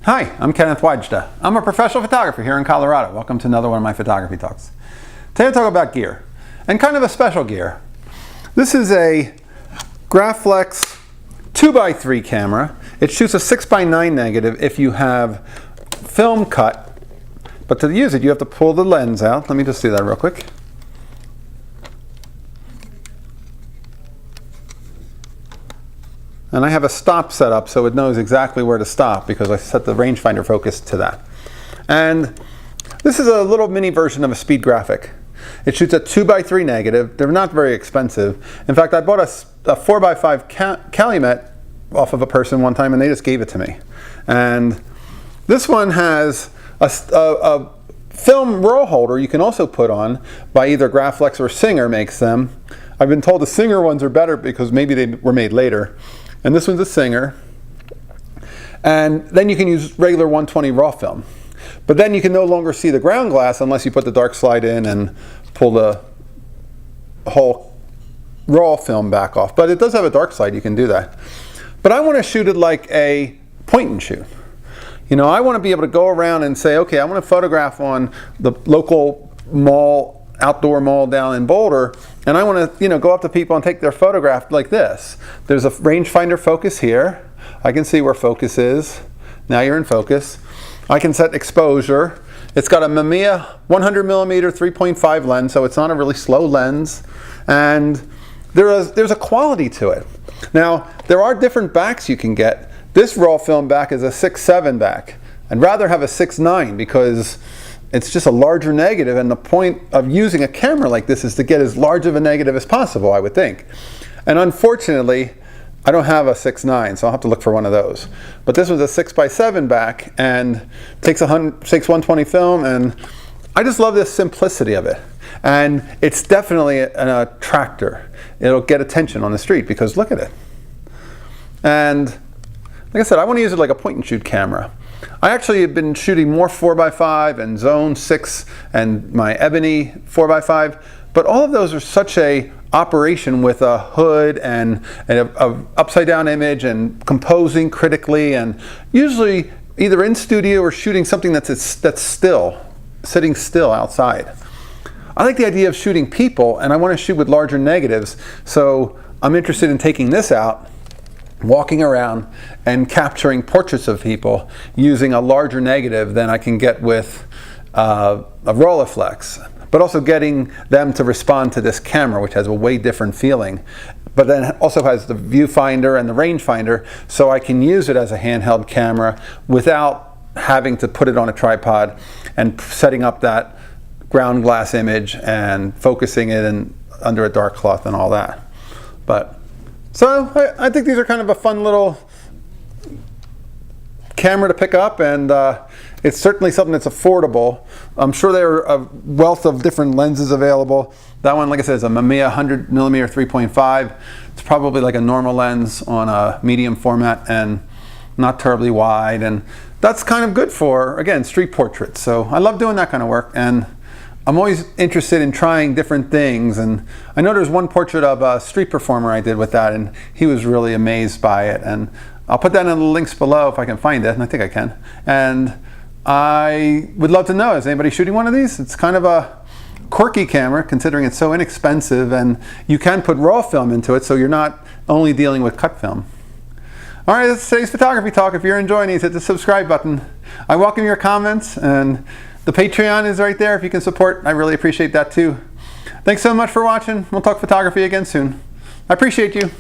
Hi, I'm Kenneth WAJDA. I'm a professional photographer here in Colorado. Welcome to another one of my photography talks. Today I'll talk about gear, and kind of a special gear. This is a Graflex 2x3 camera. It shoots a 6x9 negative if you have film cut, but to use it you have to pull the lens out. Let me just do that real quick. And I have a stop set up so it knows exactly where to stop because I set the rangefinder focus to that. And this is a little mini version of a speed graphic. It shoots a 2x3 negative. They're not very expensive. In fact, I bought a 4x5 Calumet off of a person one time and they just gave it to me. And this one has a film roll holder you can also put on by either Graflex or Singer makes them. I've been told the Singer ones are better because maybe they were made later. And this one's a Singer. And then you can use regular 120 raw film. But then you can no longer see the ground glass unless you put the dark slide in and pull the whole raw film back off. But it does have a dark slide, you can do that. But I want to shoot it like a point and shoot. You know, I want to be able to go around and say, okay, I want to photograph on the local mall, outdoor mall down in Boulder, and I want to, go up to people and take their photograph like this. There's a rangefinder focus here. I can see where focus is. Now you're in focus. I can set exposure. It's got a Mamiya 100mm 3.5 lens, so it's not a really slow lens, and there's a quality to it. Now there are different backs you can get. This raw film back is a 6.7 back. I'd rather have a 6.9 because it's just a larger negative, and the point of using a camera like this is to get as large of a negative as possible, I would think. And unfortunately, I don't have a 6.9, so I'll have to look for one of those. But this was a 6x7 back and takes 120 film, and I just love the simplicity of it. And it's definitely an attractor. It'll get attention on the street because look at it. And like I said, I want to use it like a point and shoot camera. I actually have been shooting more 4x5 and Zone 6 and my Ebony 4x5, but all of those are such a operation with a hood and a upside down image and composing critically, and usually either in studio or shooting something that's still, sitting still outside. I like the idea of shooting people, and I want to shoot with larger negatives, so I'm interested in taking this out, walking around and capturing portraits of people using a larger negative than I can get with a Rolleiflex, but also getting them to respond to this camera, which has a way different feeling, but then also has the viewfinder and the rangefinder, so I can use it as a handheld camera without having to put it on a tripod and setting up that ground glass image and focusing it under a dark cloth and all that. So I think these are kind of a fun little camera to pick up, and it's certainly something that's affordable. I'm sure there are a wealth of different lenses available. That one, like I said, is a Mamiya 100mm 3.5. It's probably like a normal lens on a medium format and not terribly wide, and that's kind of good for, again, street portraits. So I love doing that kind of work, and I'm always interested in trying different things, and I know there's one portrait of a street performer I did with that, and he was really amazed by it, and I'll put that in the links below if I can find it, and I think I can. And I would love to know, is anybody shooting one of these? It's kind of a quirky camera considering it's so inexpensive, and you can put raw film into it, so you're not only dealing with cut film. All right, that's today's photography talk. If you're enjoying these, hit the subscribe button. I welcome your comments, and the Patreon is right there if you can support. I really appreciate that too. Thanks so much for watching. We'll talk photography again soon. I appreciate you.